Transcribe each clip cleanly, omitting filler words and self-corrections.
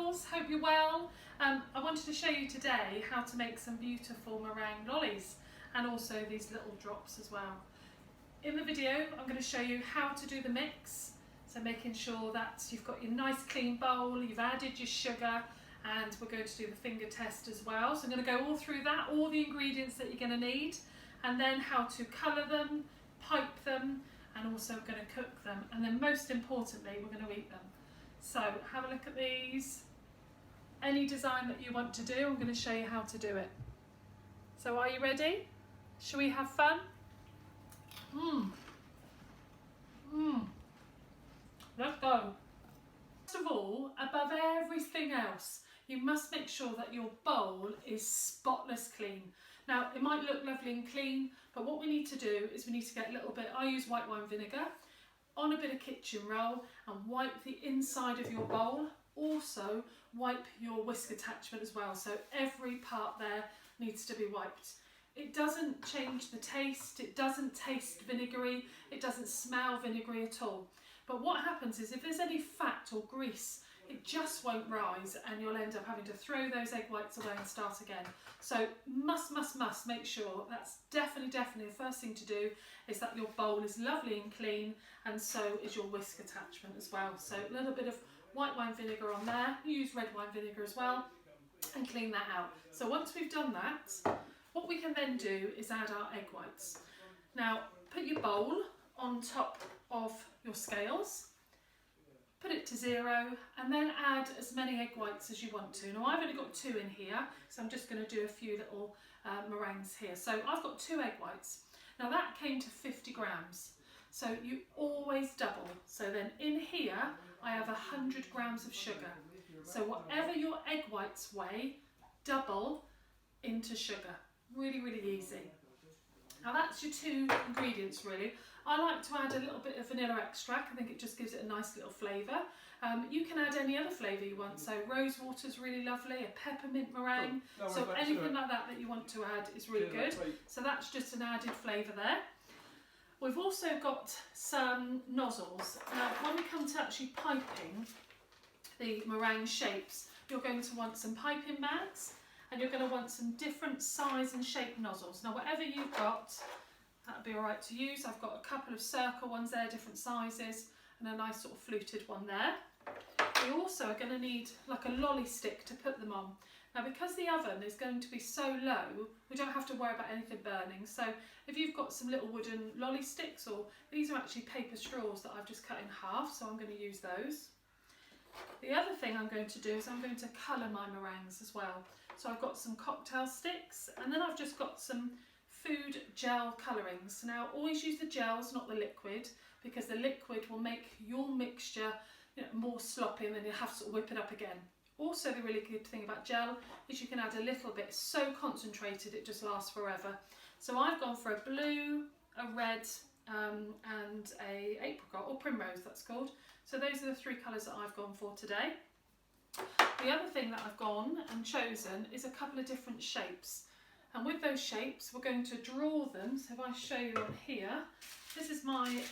girls, hope you're well. I wanted to show you today how to make some beautiful meringue lollies and also these little drops as well. In the video I'm going to show you how to do the mix, so making sure that you've got your nice clean bowl, you've added your sugar, and we're going to do the finger test as well. So I'm going to go all through that, all the ingredients that you're going to need, and then how to colour them, pipe them, and also I'm going to cook them, and then most importantly we're going to eat them. So have a look at these. Any design that you want to do, I'm going to show you how to do it. So are you ready? Shall we have fun? Let's go. First of all, above everything else, you must make sure that your bowl is spotless clean. Now, it might look lovely and clean, but what we need to do is we need to get a little bit, I use white wine vinegar, on a bit of kitchen roll and wipe the inside of your bowl. Also wipe your whisk attachment as well, so every part there needs to be wiped. It doesn't change the taste, it doesn't taste vinegary, it doesn't smell vinegary at all. But what happens is if there's any fat or grease, it just won't rise and you'll end up having to throw those egg whites away and start again. So must make sure, that's definitely the first thing to do, is that your bowl is lovely and clean, and so is your whisk attachment as well. So a little bit of white wine vinegar on there, use red wine vinegar as well, and clean that out. So once we've done that, what we can then do is add our egg whites. Now put your bowl on top of your scales, put it to 0, and then add as many egg whites as you want to. Now I've only got 2 in here, so I'm just going to do a few little meringues here. So I've got 2 egg whites. Now that came to 50 grams. So you always double. So then in here I have 100 grams of sugar. So whatever your egg whites weigh, double into sugar. Really easy. Now that's your 2 ingredients really. I like to add a little bit of vanilla extract. I think it just gives it a nice little flavour. You can add any other flavour you want. So rose water is really lovely, a peppermint meringue. So anything like that you want to add is really good. So that's just an added flavour there. We've also got some nozzles. Now when we come to actually piping the meringue shapes, you're going to want some piping bags, and you're going to want some different size and shape nozzles. Now whatever you've got, that'll be alright to use. I've got a couple of circle ones there, different sizes, and a nice sort of fluted one there. We also are going to need like a lolly stick to put them on. Now because the oven is going to be so low, we don't have to worry about anything burning. So if you've got some little wooden lolly sticks, or these are actually paper straws that I've just cut in half, so I'm going to use those. The other thing I'm going to do is I'm going to colour my meringues as well. So I've got some cocktail sticks, and then I've just got some food gel colourings. Now always use the gels, not the liquid, because the liquid will make your mixture more sloppy, and then you'll have to sort of whip it up again. Also the really good thing about gel is you can add a little bit, so concentrated it just lasts forever. So I've gone for a blue, a red, and a apricot, or primrose that's called. So those are the 3 colours that I've gone for today. The other thing that I've gone and chosen is a couple of different shapes. And with those shapes, we're going to draw them. So if I show you on here, this is my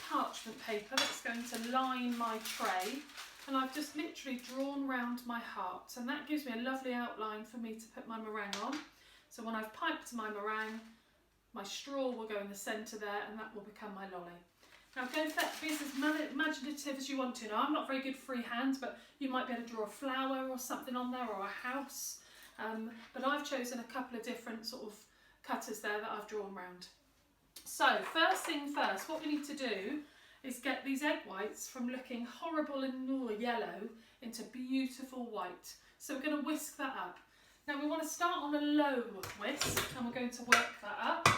parchment paper that's going to line my tray. And I've just literally drawn round my heart. And that gives me a lovely outline for me to put my meringue on. So when I've piped my meringue, my straw will go in the centre there, and that will become my lolly. Now go for that, be as imaginative as you want to. Now I'm not very good freehand, but you might be able to draw a flower or something on there, or a house. But I've chosen a couple of different sort of cutters there that I've drawn round. So first thing first, what we need to do is get these egg whites from looking horrible and yellow into beautiful white. So we're going to whisk that up. Now we want to start on a low whisk, and we're going to work that up.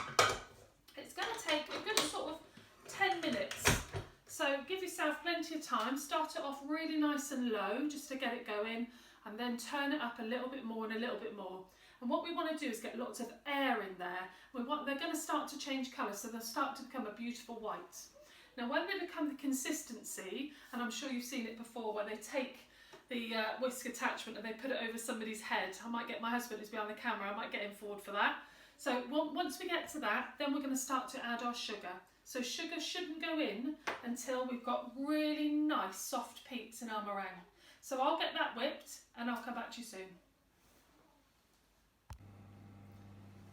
It's going to take a good sort of 10 minutes. So give yourself plenty of time. Start it off really nice and low just to get it going, and then turn it up a little bit more and a little bit more. And what we want to do is get lots of air in there. They're going to start to change colour, so they'll start to become a beautiful white. Now when they become the consistency, and I'm sure you've seen it before, where they take the whisk attachment and they put it over somebody's head. I might get my husband who's behind the camera, I might get him forward for that. So once we get to that, then we're going to start to add our sugar. So sugar shouldn't go in until we've got really nice soft peaks in our meringue. So I'll get that whipped and I'll come back to you soon.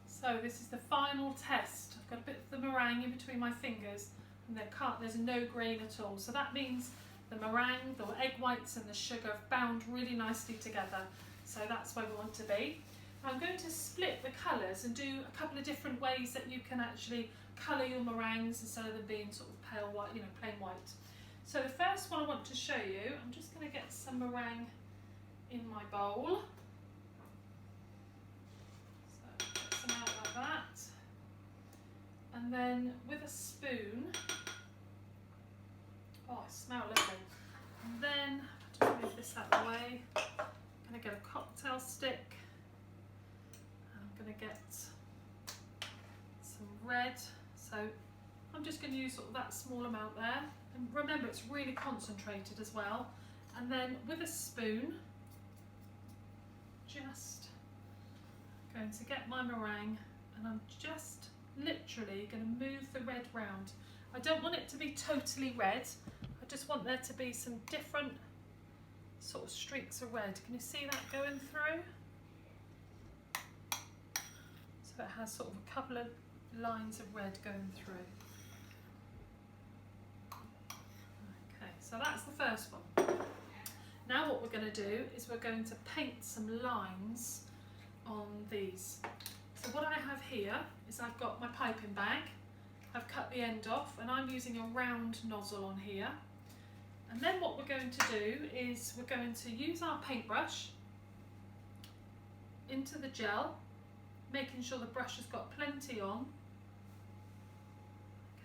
So this is the final test. I've got a bit of the meringue in between my fingers and there's no grain at all. So that means the meringue, the egg whites and the sugar have bound really nicely together. So that's where we want to be. I'm going to split the colours and do a couple of different ways that you can actually colour your meringues instead of them being sort of pale white, plain white. So the first one I want to show you, I'm just going to get some meringue in my bowl. So get some out like that. And then with a spoon, oh, it smells lovely. And then, just move this out of the way, I'm going to get a cocktail stick. I'm going to get some red, so I'm just going to use sort of that small amount there, and remember it's really concentrated as well. And then with a spoon, just going to get my meringue and I'm just literally going to move the red round. I don't want it to be totally red, I just want there to be some different sort of streaks of red. Can you see that going through? So it has sort of a couple of lines of red going through. Okay, so that's the first one. Now what we're going to do is we're going to paint some lines on these. So what I have here is I've got my piping bag, I've cut the end off and I'm using a round nozzle on here. And then what we're going to do is we're going to use our paintbrush into the gel, making sure the brush has got plenty on.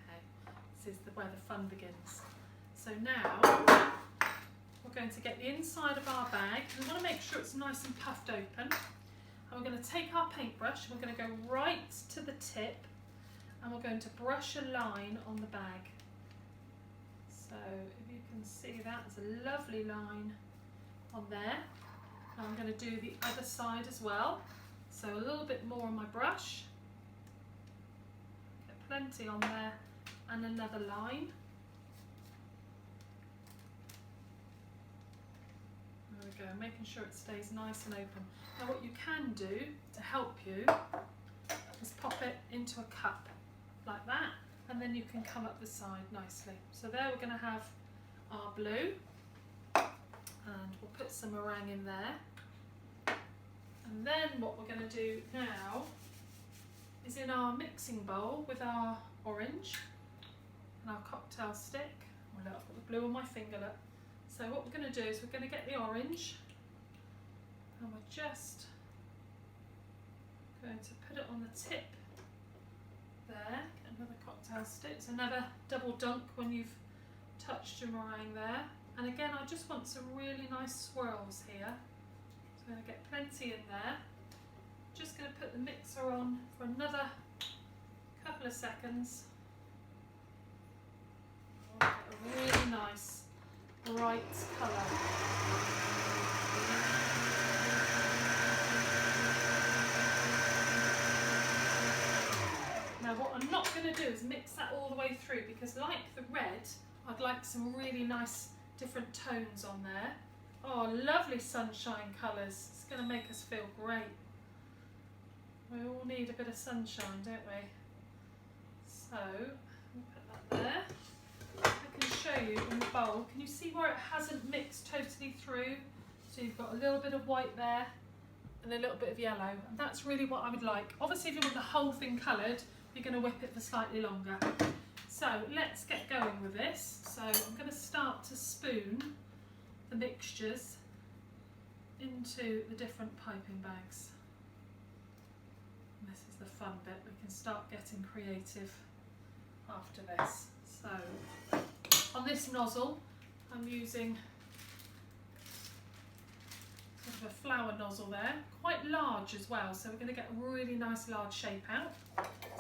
Okay, this is where the fun begins. So now we're going to get the inside of our bag. We want to make sure it's nice and puffed open. And we're going to take our paintbrush and we're going to go right to the tip and we're going to brush a line on the bag. So if you can see that, it's a lovely line on there. And I'm going to do the other side as well. So a little bit more on my brush. Get plenty on there and another line. There we go, making sure it stays nice and open. Now what you can do to help you is pop it into a cup like that and then you can come up the side nicely. So there we're going to have our blue and we'll put some meringue in there. And then what we're going to do now is in our mixing bowl with our orange and our cocktail stick. Oh look, I've got the blue on my finger, look. So what we're going to do is we're going to get the orange and we're just going to put it on the tip there. Get another cocktail stick, so never double dunk when you've touched your meringue there. And again, I just want some really nice swirls here. So I'm going to get plenty in there. Just going to put the mixer on for another couple of seconds. We'll get a really nice bright colour. Now what I'm not going to do is mix that all the way through because like the red, I'd like some really nice different tones on there. Oh, lovely sunshine colours. It's going to make us feel great. We all need a bit of sunshine, don't we? So, we'll put that there. I can show you in the bowl. Can you see where it hasn't mixed totally through? So you've got a little bit of white there and a little bit of yellow. And that's really what I would like. Obviously, if you want the whole thing coloured, you're going to whip it for slightly longer. So let's get going with this. So I'm going to start to spoon the mixtures into the different piping bags. And this is the fun bit. We can start getting creative after this. So on this nozzle, I'm using sort of a flower nozzle there, quite large as well. So we're going to get a really nice large shape out.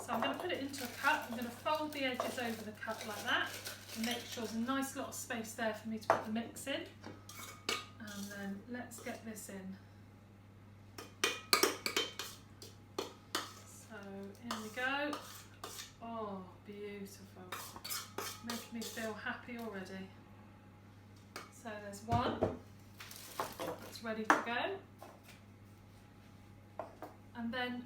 So I'm going to put it into a cup. I'm going to fold the edges over the cup like that and make sure there's a nice lot of space there for me to put the mix in. And then let's get this in. So in we go. Oh, beautiful. Making me feel happy already. So there's one. that's ready to go. And then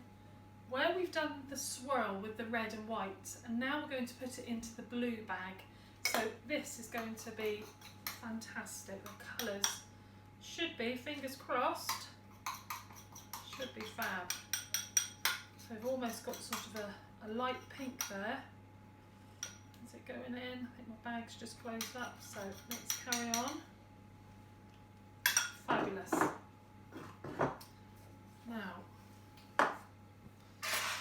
where we've done the swirl with the red and white, and now we're going to put it into the blue bag. So this is going to be fantastic. The colours should be, fingers crossed, should be fab. So we've almost got sort of a light pink there. Is it going in? I think my bag's just closed up, so let's carry on. Fabulous. Now,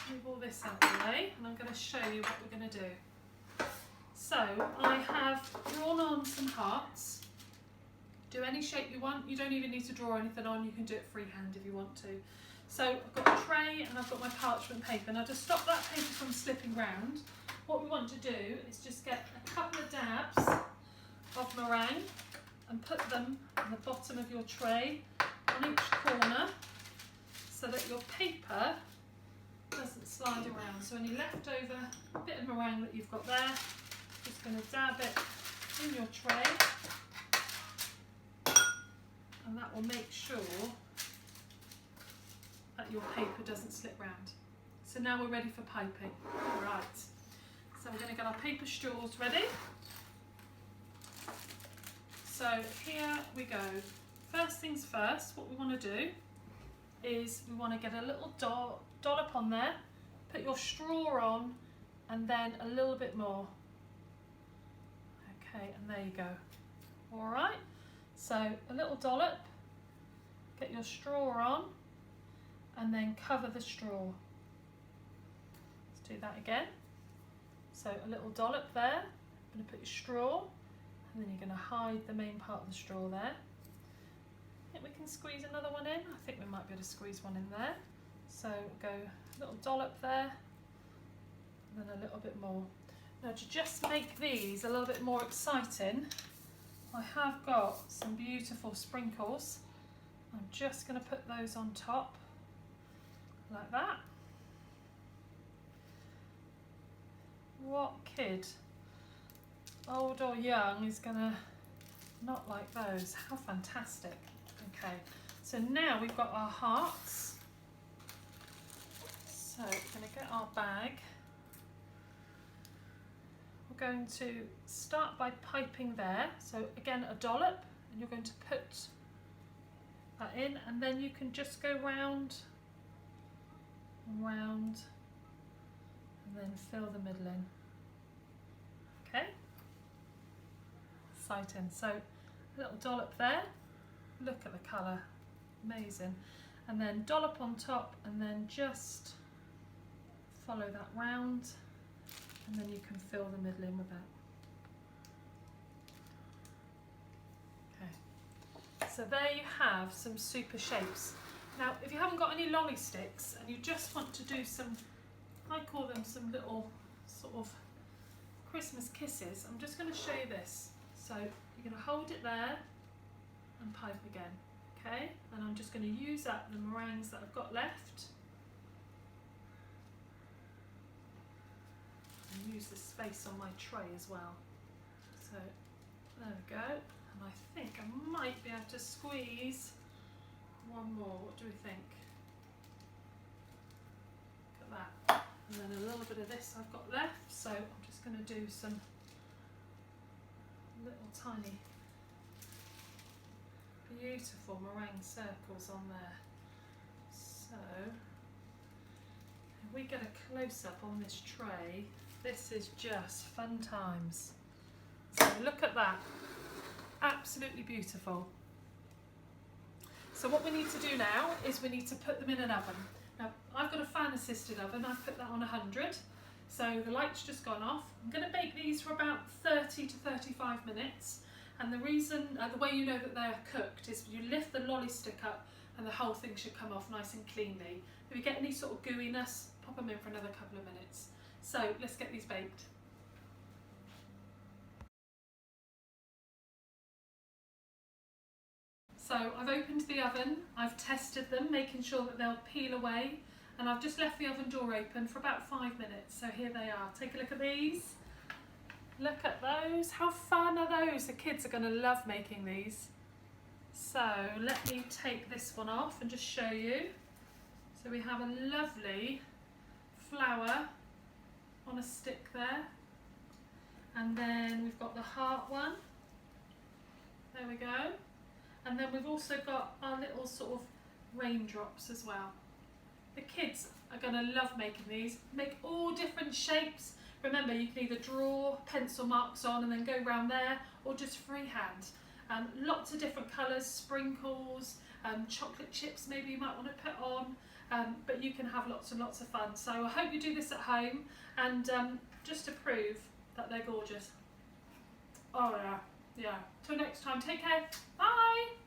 move all this out of the way, and I'm going to show you what we're going to do. So I have drawn on some hearts. Do any shape you want. You don't even need to draw anything on. You can do it freehand if you want to. So I've got a tray and I've got my parchment paper. Now to stop that paper from slipping round, what we want to do is just get a couple of dabs of meringue and put them on the bottom of your tray on each corner so that your paper doesn't slide around. So any leftover bit of meringue that you've got there, just going to dab it in your tray, and that will make sure that your paper doesn't slip round. So now we're ready for piping. Right, so we're going to get our paper straws ready. So here we go. First things first, what we want to do is we want to get a little dollop on there, put your straw on, and then a little bit more. Okay, and there you go. All right, so a little dollop, get your straw on, and then cover the straw. Let's do that again. So a little dollop there, I'm going to put your straw, and then you're going to hide the main part of the straw there. I think we can squeeze another one in. I think we might be able to squeeze one in there. So go a little dollop there, and then a little bit more. Now to just make these a little bit more exciting, I have got some beautiful sprinkles. I'm just going to put those on top, like that. What kid, old or young, is going to not like those? How fantastic. Okay, so now we've got our hearts. So we're going to get our bag. We're going to start by piping there. So again, a dollop, and you're going to put that in, and then you can just go round and round, and then fill the middle in. Okay, exciting. So a little dollop there. Look at the colour, amazing. And then dollop on top, and then just follow that round, and then you can fill the middle in with that. Okay, so there you have some super shapes. Now if you haven't got any lolly sticks and you just want to do some, I call them some little sort of Christmas kisses, I'm just going to show you this. So you're going to hold it there and pipe again, okay? And I'm just going to use up the meringues that I've got left. And use the space on my tray as well. So there we go. And I think I might be able to squeeze one more. What do we think? Look at that. And then a little bit of this I've got left. So I'm just going to do some little tiny beautiful meringue circles on there. So if we get a close-up on this tray, this is just fun times. So look at that, absolutely beautiful. So what we need to do now is we need to put them in an oven. Now I've got a fan assisted oven, I've put that on 100, so the light's just gone off. I'm going to bake these for about 30 to 35 minutes, and the reason, the way you know that they're cooked is you lift the lolly stick up and the whole thing should come off nice and cleanly. If you get any sort of gooiness, pop them in for another couple of minutes. So let's get these baked. So I've opened the oven, I've tested them, making sure that they'll peel away, and I've just left the oven door open for about 5 minutes. So here they are. Take a look at these. Look at those. How fun are those? The kids are going to love making these. So let me take this one off and just show you. So we have a lovely flower on a stick there, and then we've got the heart one, there we go, and then we've also got our little sort of raindrops as well. The kids are going to love making these. Make all different shapes. Remember, you can either draw pencil marks on and then go round there, or just freehand. Lots of different colours, sprinkles, chocolate chips maybe you might want to put on, but you can have lots and lots of fun. So I hope you do this at home, and just to prove that they're gorgeous. Oh yeah, yeah. Till next time, take care, bye!